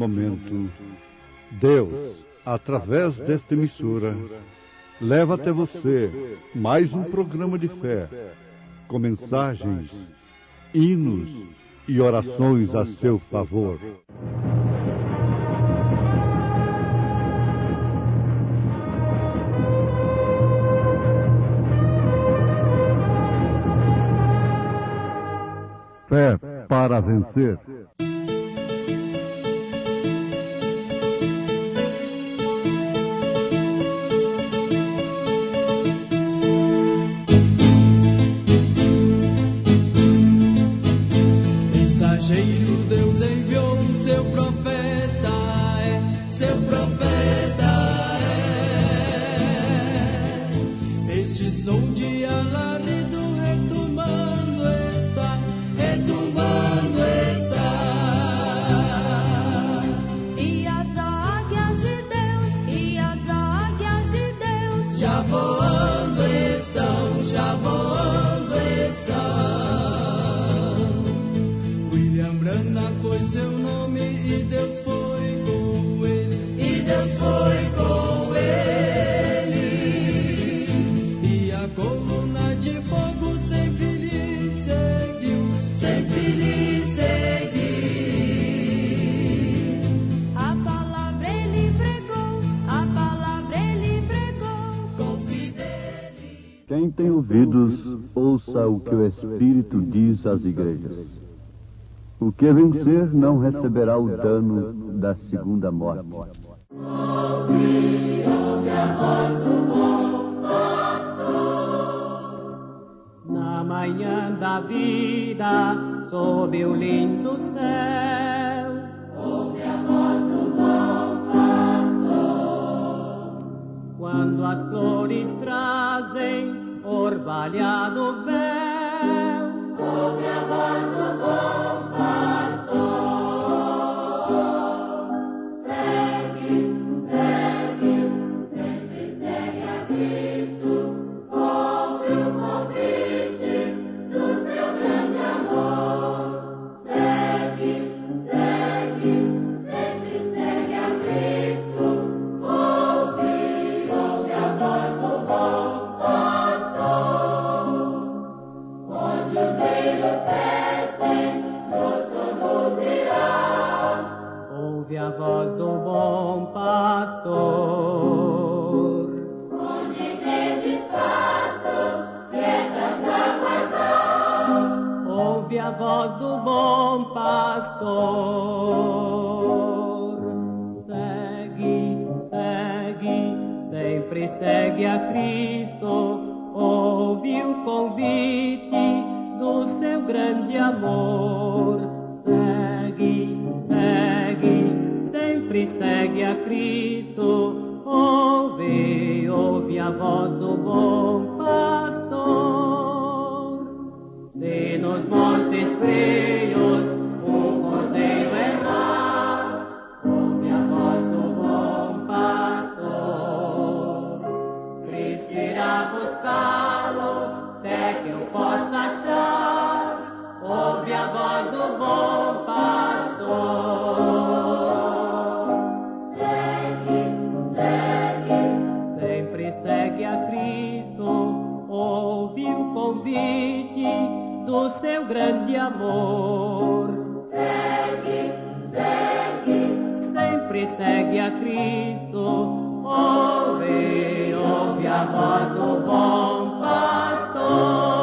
momento, Deus, através desta emissora, leva até você mais um programa de fé, com mensagens, hinos e orações a seu favor. Fé para vencer. Mensageiro, Deus enviou seu profeta, seu profeta é. Este som de alarido retumbando está, retumbando está. E as águias de Deus Já voando estão, já voando estão. William Branham foi seu nome e Deus foi com ele, e Deus foi com ele. E a coluna de fogo sempre lhe seguiu, sempre lhe seguiu. a palavra ele pregou, Com fidelidade. Quem tem ouvidos, ouça o que o Espírito diz às igrejas. O que vencer não receberá o dano da segunda morte. Na manhã da vida, sob o lindo céu, ouve a voz do bom pastor. Quando as flores trazem orvalhado véu, ouve a voz do bom pastor. Segue, segue, sempre segue a Cristo. Ouve o convite do seu grande amor. Segue, segue, sempre segue a Cristo. Ouve a voz do bom pastor. Onde os livros crescem, nos conduzirá. Ouve a voz do bom pastor. Onde verdes pastos, quietas águas dão. Ouve a voz do bom pastor. Segue, segue, sempre segue a Cristo. Ouve o convite do seu grande amor. Segue, segue, sempre segue a Cristo. Ouve a voz do bom pastor. Se nos montes frios um cordeiro errar, ouve a voz do bom pastor. Cristo irá buscá-lo até que eu possa achar. Ouve a voz do bom pastor. Segue, segue, sempre segue a Cristo. Ouve o convite do seu grande amor. Segue, segue, sempre segue a Cristo. Ouve a voz do bom pastor.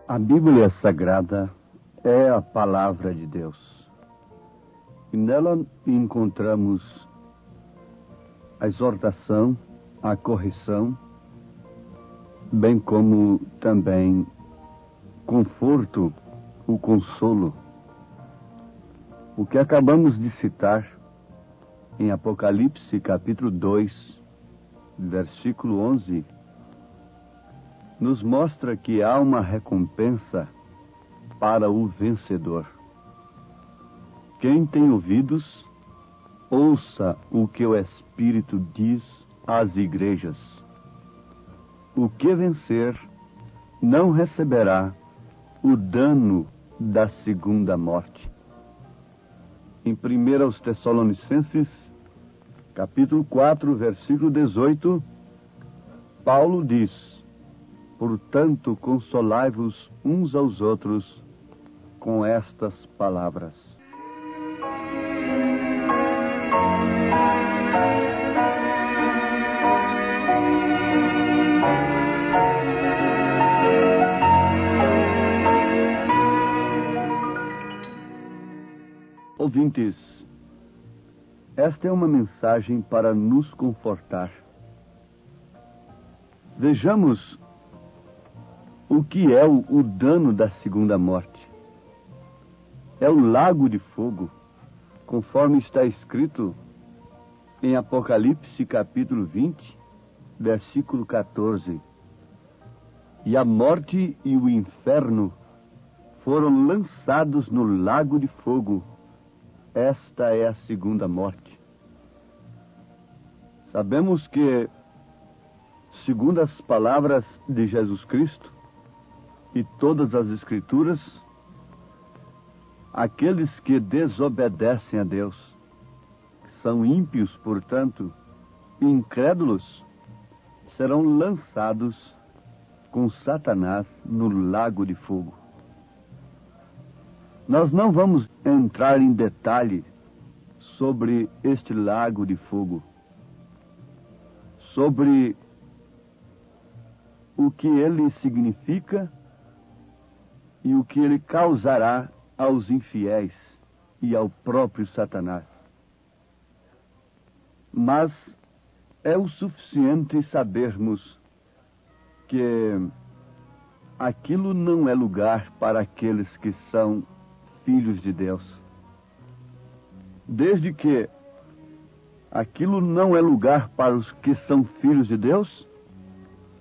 A Bíblia Sagrada é a palavra de Deus. E nela encontramos a exortação, a correção, bem como também conforto, o consolo. O que acabamos de citar em Apocalipse, capítulo 2, versículo 11, nos mostra que há uma recompensa para o vencedor. Quem tem ouvidos, ouça o que o Espírito diz às igrejas. O que vencer não receberá o dano da segunda morte. Em 1 Tessalonicenses, capítulo 4, versículo 18, Paulo diz: portanto, consolai-vos uns aos outros com estas palavras. Ouvintes, esta é uma mensagem para nos confortar. Vejamos o que é o dano da segunda morte. É o lago de fogo, conforme está escrito em Apocalipse capítulo 20, versículo 14. E a morte e o inferno foram lançados no lago de fogo. Esta é a segunda morte. Sabemos que, segundo as palavras de Jesus Cristo e todas as Escrituras, aqueles que desobedecem a Deus, que são ímpios, portanto, incrédulos, serão lançados com Satanás no lago de fogo. Nós não vamos entrar em detalhe sobre este lago de fogo, sobre o que ele significa e o que ele causará aos infiéis e ao próprio Satanás. Mas é o suficiente sabermos que aquilo não é lugar para aqueles que são filhos de Deus. Desde que aquilo não é lugar para os que são filhos de Deus,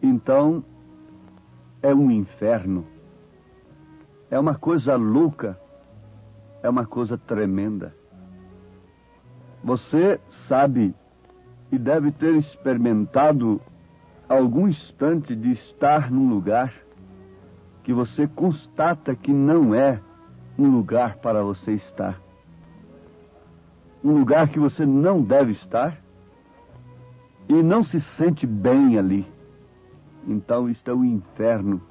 então é um inferno. É uma coisa louca, é uma coisa tremenda. Você sabe e deve ter experimentado algum instante de estar num lugar que você constata que não é um lugar para você estar. Um lugar que você não deve estar e não se sente bem ali. Então isto é o inferno.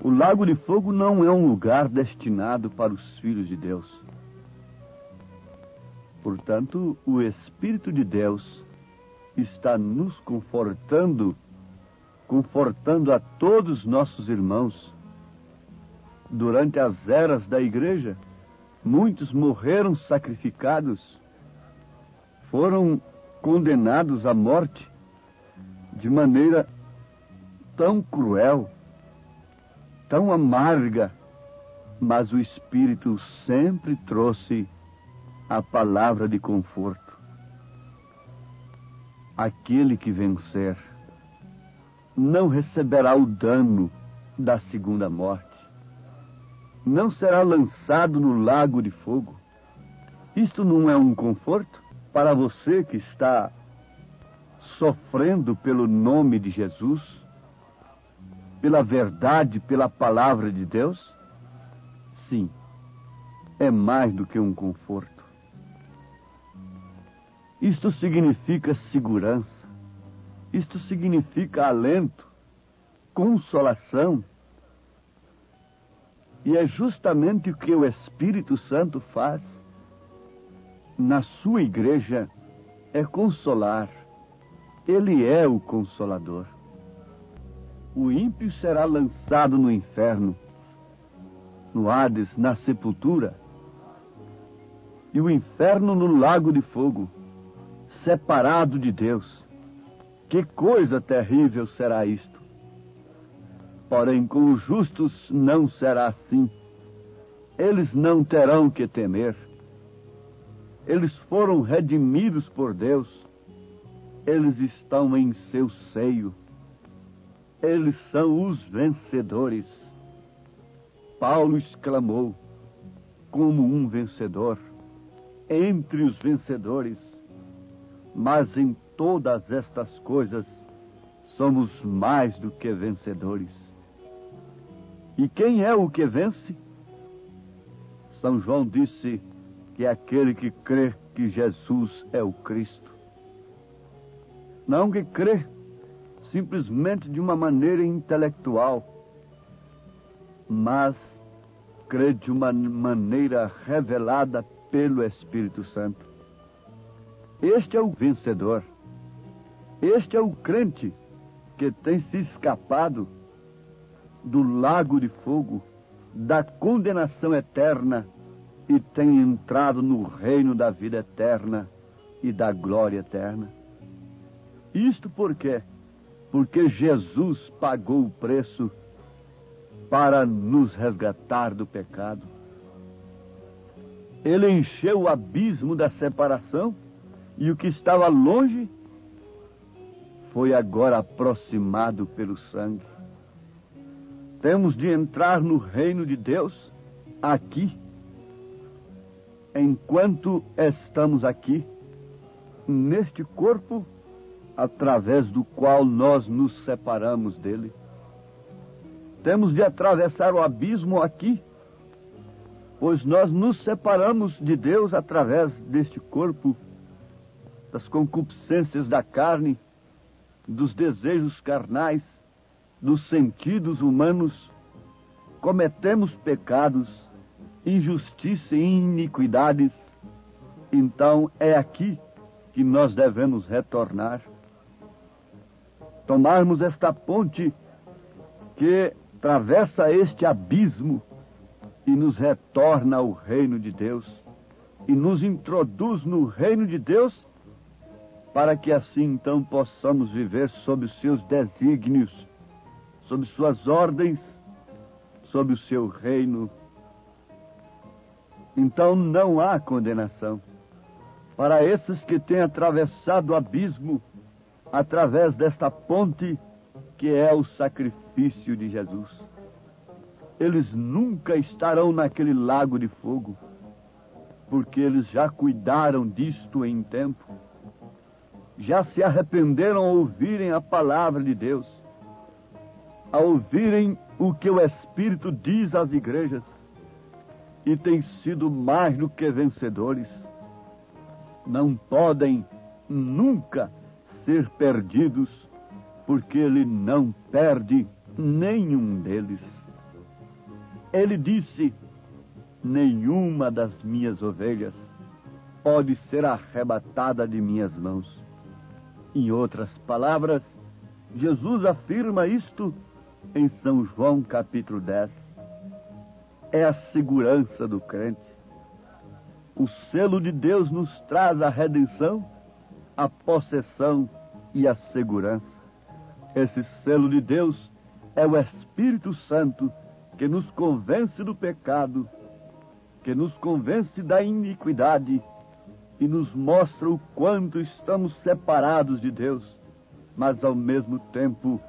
O lago de fogo não é um lugar destinado para os filhos de Deus. Portanto, o Espírito de Deus está nos confortando a todos nossos irmãos. Durante as eras da igreja, muitos morreram sacrificados, foram condenados à morte de maneira tão cruel, tão amarga, mas o Espírito sempre trouxe a palavra de conforto. Aquele que vencer não receberá o dano da segunda morte. Não será lançado no lago de fogo. Isto não é um conforto para você que está sofrendo pelo nome de Jesus, pela verdade, pela palavra de Deus? Sim, é mais do que um conforto. Isto significa segurança, isto significa alento, consolação. E é justamente o que o Espírito Santo faz na sua igreja, é consolar. Ele é o Consolador. O ímpio será lançado no inferno, no Hades, na sepultura, e o inferno no lago de fogo, separado de Deus. Que coisa terrível será isto! Porém, com os justos não será assim. Eles não terão que temer. Eles foram redimidos por Deus. Eles estão em seu seio. Eles são os vencedores. Paulo exclamou, como um vencedor, entre os vencedores. Mas em todas estas coisas somos mais do que vencedores. E quem é o que vence? São João disse que é aquele que crê que Jesus é o Cristo. Não que crê simplesmente de uma maneira intelectual, mas crê de uma maneira revelada pelo Espírito Santo. Este é o vencedor. Este é o crente que tem se escapado do lago de fogo, da condenação eterna, e tem entrado no reino da vida eterna e da glória eterna. Isto por quê? Porque Jesus pagou o preço para nos resgatar do pecado. Ele encheu o abismo da separação, e o que estava longe foi agora aproximado pelo sangue. Temos de entrar no reino de Deus aqui, enquanto estamos aqui, neste corpo, através do qual nós nos separamos dele. Temos de atravessar o abismo aqui, pois nós nos separamos de Deus através deste corpo, das concupiscências da carne, dos desejos carnais, dos sentidos humanos. Cometemos pecados, injustiça e iniquidades. Então é aqui que nós devemos retornar. Tomarmos esta ponte que atravessa este abismo e nos retorna ao reino de Deus, e nos introduz no reino de Deus, para que assim então possamos viver sob os seus desígnios, sob suas ordens, sob o seu reino. Então não há condenação para esses que têm atravessado o abismo através desta ponte que é o sacrifício de Jesus. Eles nunca estarão naquele lago de fogo, porque eles já cuidaram disto em tempo, já se arrependeram ao ouvirem a palavra de Deus, ao ouvirem o que o Espírito diz às igrejas, e têm sido mais do que vencedores. Não podem nunca ser perdidos, porque ele não perde nenhum deles. Ele disse: nenhuma das minhas ovelhas pode ser arrebatada de minhas mãos. Em outras palavras, Jesus afirma isto em São João capítulo 10. É a segurança do crente. O selo de Deus nos traz a redenção, a possessão e a segurança. Esse selo de Deus é o Espírito Santo, que nos convence do pecado, que nos convence da iniquidade e nos mostra o quanto estamos separados de Deus, mas ao mesmo tempo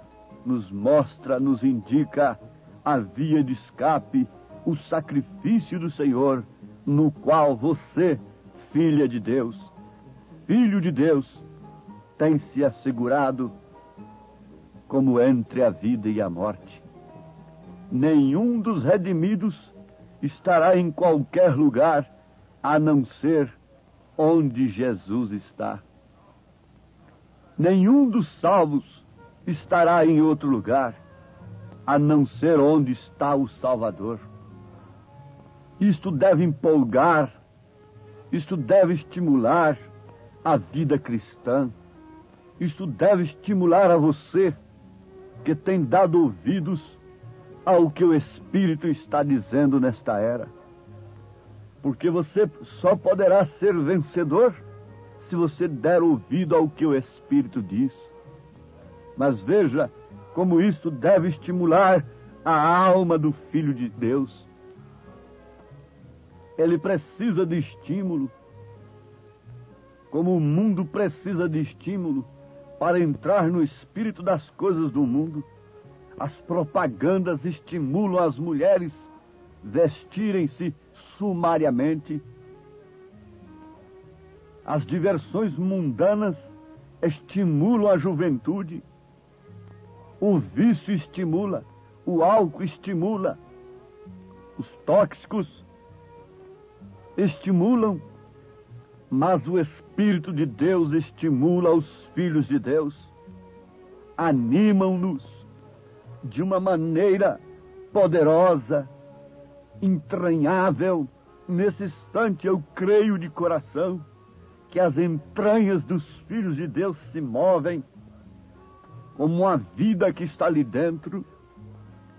nos mostra, nos indica a via de escape, o sacrifício do Senhor, no qual você, filha de Deus, filho de Deus, tem se assegurado como entre a vida e a morte. Nenhum dos redimidos estará em qualquer lugar, a não ser onde Jesus está. Nenhum dos salvos estará em outro lugar, a não ser onde está o Salvador. Isto deve empolgar, isto deve estimular a vida cristã, isto deve estimular a você que tem dado ouvidos ao que o Espírito está dizendo nesta era. Porque você só poderá ser vencedor se você der ouvido ao que o Espírito diz. Mas veja como isto deve estimular a alma do Filho de Deus. Ele precisa de estímulo, como o mundo precisa de estímulo para entrar no espírito das coisas do mundo. As propagandas estimulam as mulheres vestirem-se sumariamente. As diversões mundanas estimulam a juventude. O vício estimula, o álcool estimula, os tóxicos estimulam, mas o Espírito de Deus estimula os filhos de Deus, animam-nos de uma maneira poderosa, entranhável. Nesse instante eu creio de coração que as entranhas dos filhos de Deus se movem, como uma vida que está ali dentro.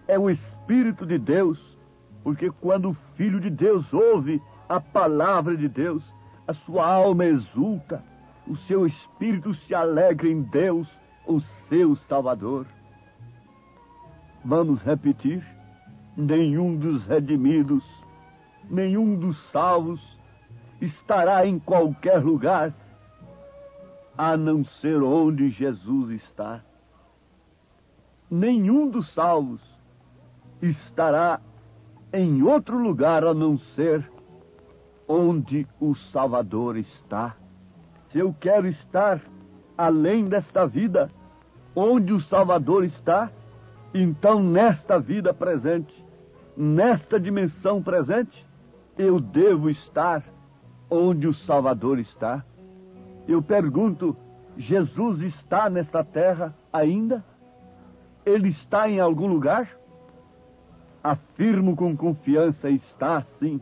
É o Espírito de Deus, porque quando o Filho de Deus ouve a palavra de Deus, a sua alma exulta, o seu espírito se alegra em Deus, o seu Salvador. Vamos repetir: nenhum dos redimidos, nenhum dos salvos estará em qualquer lugar, a não ser onde Jesus está. Nenhum dos salvos estará em outro lugar a não ser onde o Salvador está. Se eu quero estar além desta vida, onde o Salvador está, então nesta vida presente, nesta dimensão presente, eu devo estar onde o Salvador está. Eu pergunto: Jesus está nesta terra ainda? Ele está em algum lugar? Afirmo com confiança: está sim.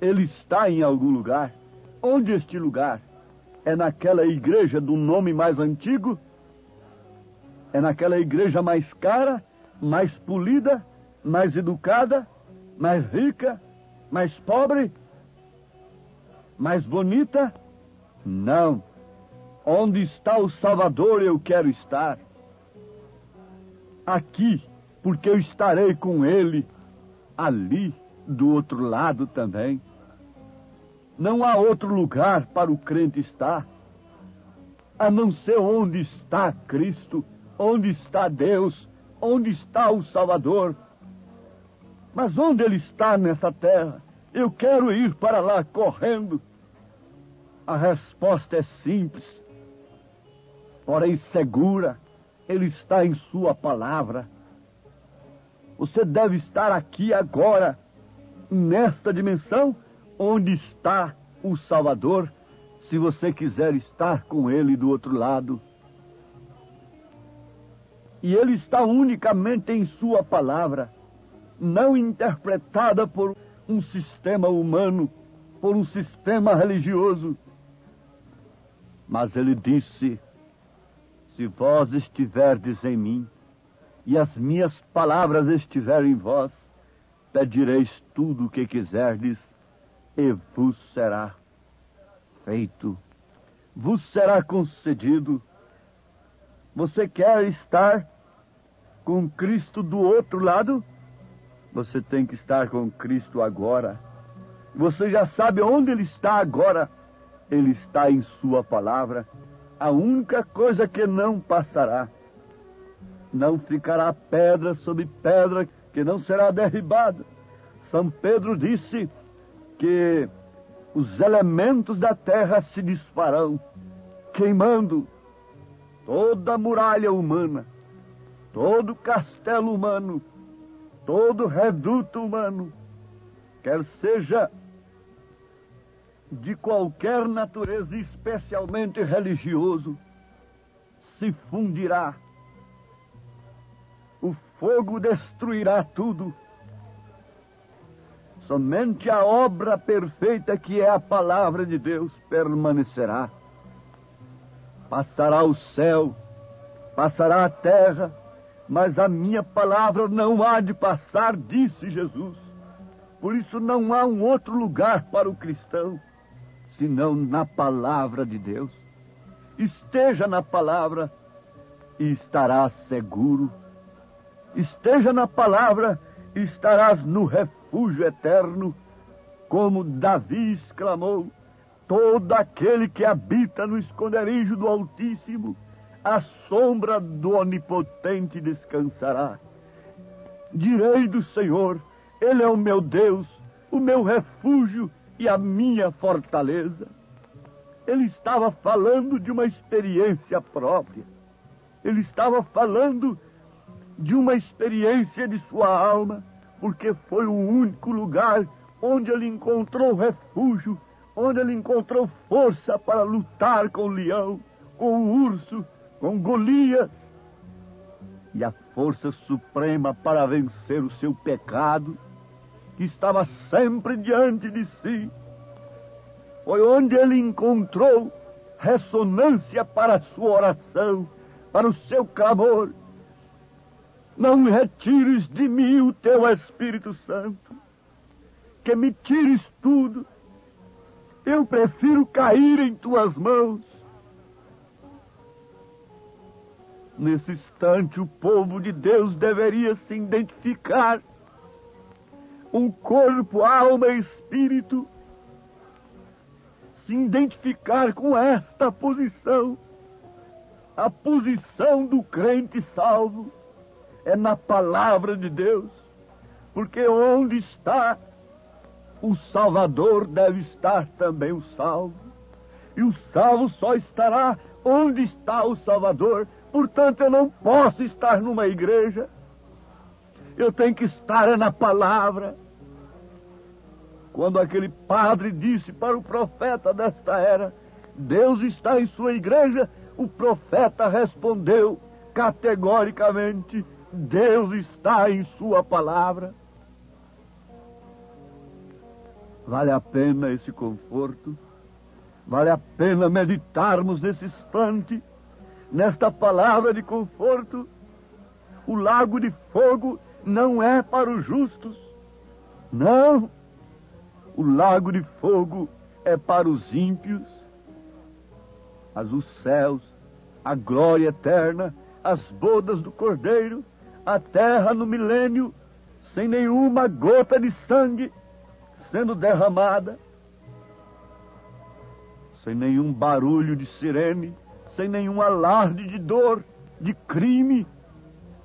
Ele está em algum lugar. Onde este lugar? É naquela igreja do nome mais antigo? É naquela igreja mais cara, mais polida, mais educada, mais rica, mais pobre, mais bonita? Não. Onde está o Salvador eu quero estar. Aqui, porque eu estarei com Ele ali, do outro lado também. Não há outro lugar para o crente estar, a não ser onde está Cristo, onde está Deus, onde está o Salvador. Mas onde Ele está nessa terra? Eu quero ir para lá correndo. A resposta é simples, porém segura. Ele está em sua palavra. Você deve estar aqui agora, nesta dimensão, onde está o Salvador, se você quiser estar com Ele do outro lado. E Ele está unicamente em sua palavra, não interpretada por um sistema humano, por um sistema religioso. Mas Ele disse: se vós estiverdes em mim, e as minhas palavras estiverem em vós, pedireis tudo o que quiserdes, e vos será feito, vos será concedido. Você quer estar com Cristo do outro lado? Você tem que estar com Cristo agora. Você já sabe onde Ele está agora. Ele está em sua palavra. A única coisa que não passará, não ficará pedra sobre pedra que não será derribada. São Pedro disse que os elementos da terra se desfarão, queimando toda a muralha humana, todo castelo humano, todo reduto humano, quer seja de qualquer natureza, especialmente religioso, se fundirá. O fogo destruirá tudo. Somente a obra perfeita, que é a palavra de Deus, permanecerá. Passará o céu, passará a terra, mas a minha palavra não há de passar, disse Jesus. Por isso não há um outro lugar para o cristão, senão na palavra de Deus. Esteja na palavra e estarás seguro. Esteja na palavra e estarás no refúgio eterno, como Davi exclamou: todo aquele que habita no esconderijo do Altíssimo, à sombra do Onipotente descansará. Direi do Senhor, Ele é o meu Deus, o meu refúgio e a minha fortaleza. Ele estava falando de uma experiência própria. Ele estava falando de uma experiência de sua alma, porque foi o único lugar onde ele encontrou refúgio, onde ele encontrou força para lutar com o leão, com o urso, com Golias, e a força suprema para vencer o seu pecado, que estava sempre diante de si. Foi onde ele encontrou ressonância para a sua oração, para o seu clamor. Não retires de mim o teu Espírito Santo, que me tires tudo. Eu prefiro cair em tuas mãos. Nesse instante, o povo de Deus deveria se identificar, um corpo, alma e espírito, se identificar com esta posição. A posição do crente salvo é na palavra de Deus, porque onde está o Salvador deve estar também o salvo, e o salvo só estará onde está o Salvador. Portanto, eu não posso estar numa igreja, eu tenho que estar na palavra. Quando aquele padre disse para o profeta desta era, Deus está em sua igreja, o profeta respondeu categoricamente, Deus está em sua palavra. Vale a pena esse conforto, vale a pena meditarmos nesse instante, nesta palavra de conforto. O lago de fogo não é para os justos, não. O lago de fogo é para os ímpios. Mas os céus, a glória eterna, as bodas do Cordeiro, a terra no milênio, sem nenhuma gota de sangue sendo derramada, sem nenhum barulho de sirene, sem nenhum alarde de dor, de crime,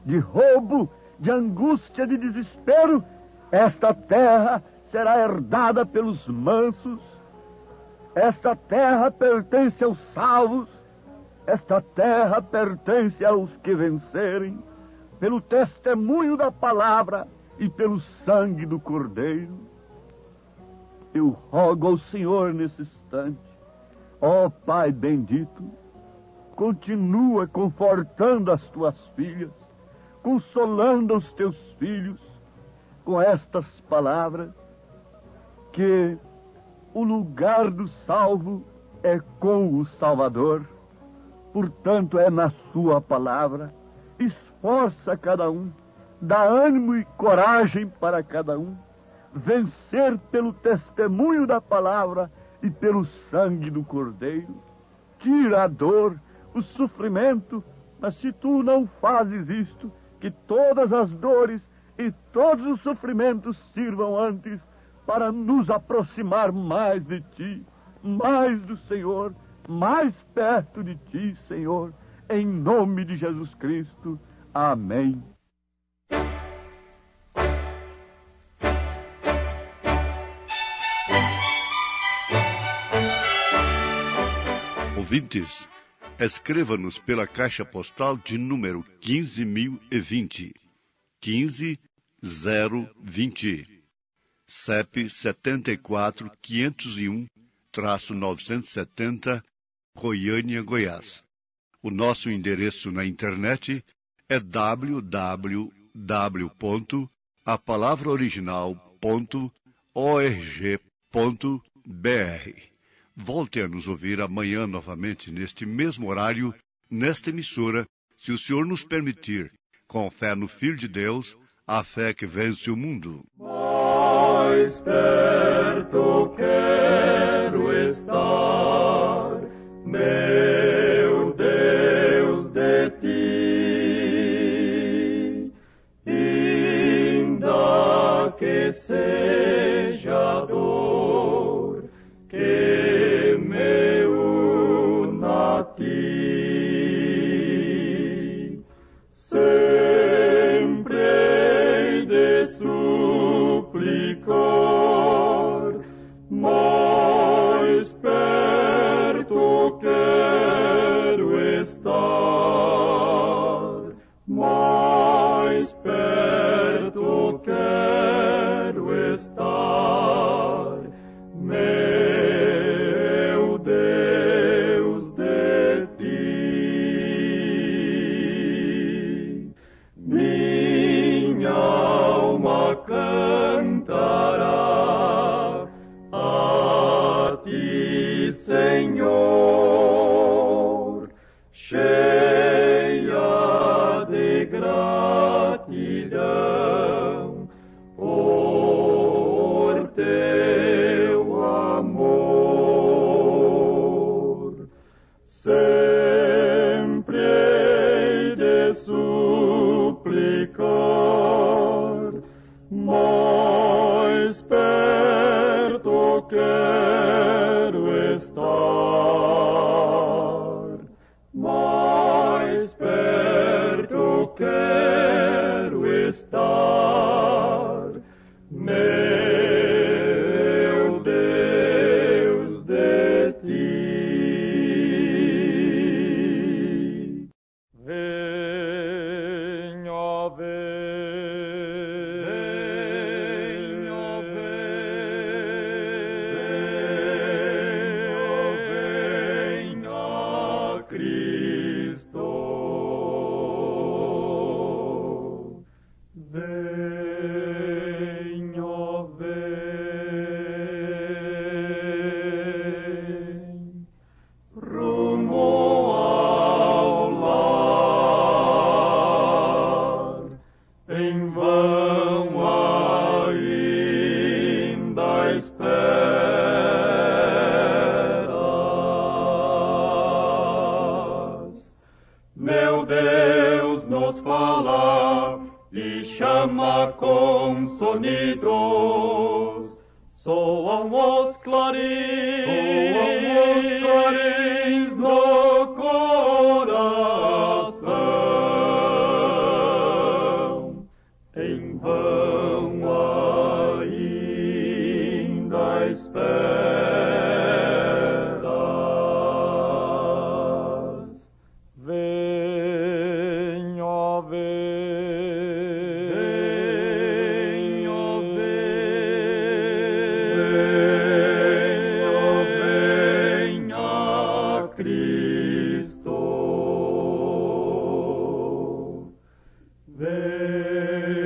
de roubo, de angústia, de desespero. Esta terra será herdada pelos mansos. Esta terra pertence aos salvos. Esta terra pertence aos que vencerem, pelo testemunho da palavra e pelo sangue do Cordeiro. Eu rogo ao Senhor nesse instante, ó Pai bendito, continua confortando as tuas filhas, consolando os teus filhos com estas palavras, que o lugar do salvo é com o Salvador, portanto é na sua palavra. Esforça cada um, dá ânimo e coragem para cada um, vencer pelo testemunho da palavra e pelo sangue do Cordeiro. Tira a dor, o sofrimento, mas se tu não fazes isto, que todas as dores e todos os sofrimentos sirvam antes para nos aproximar mais de ti, mais do Senhor, mais perto de ti, Senhor, em nome de Jesus Cristo. Amém. Ouvintes, escreva-nos pela caixa postal de número 15.020, 15020, CEP 74.501-970, Goiânia, Goiás. O nosso endereço na internet é www.apalavraoriginal.org.br. Volte a nos ouvir amanhã novamente, neste mesmo horário, nesta emissora, se o Senhor nos permitir, com fé no Filho de Deus, a fé que vence o mundo. Mais perto quero estar, meu Deus, de ti, ainda que seja dor, que me una a ti. quero estar, mais perto quero estar, meu Deus, de ti. Venha, venha, Cristo. Venha, vem, rumo ao lar, em vão ainda esperas. Meu Deus nos fala e chama com sonidos, soam os clarins do coração. Em vão ainda esperas. Venha, venha, Cristo. Venha,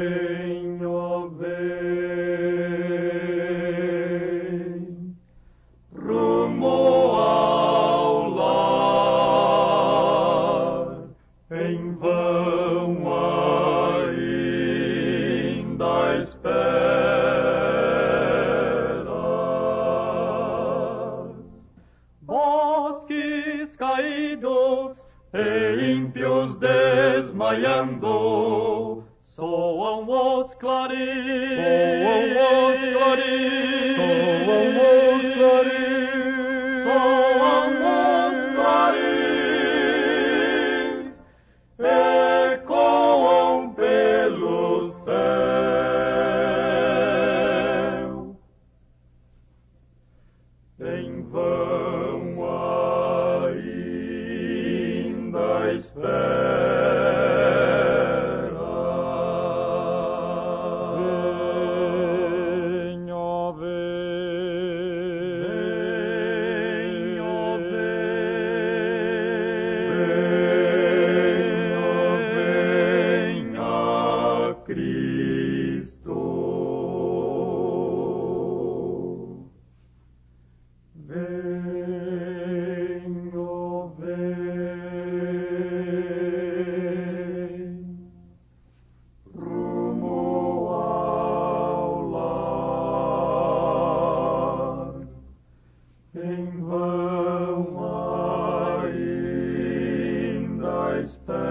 vem, rumo ao lar, em vão ainda esperas. Bosques caídos e ímpios desmaiando, soam os clarins, ecoam pelo céu. Em vão ainda esperas. Venha, Cristo. Venha, vem, rumo ao lar, em vão ainda esperas.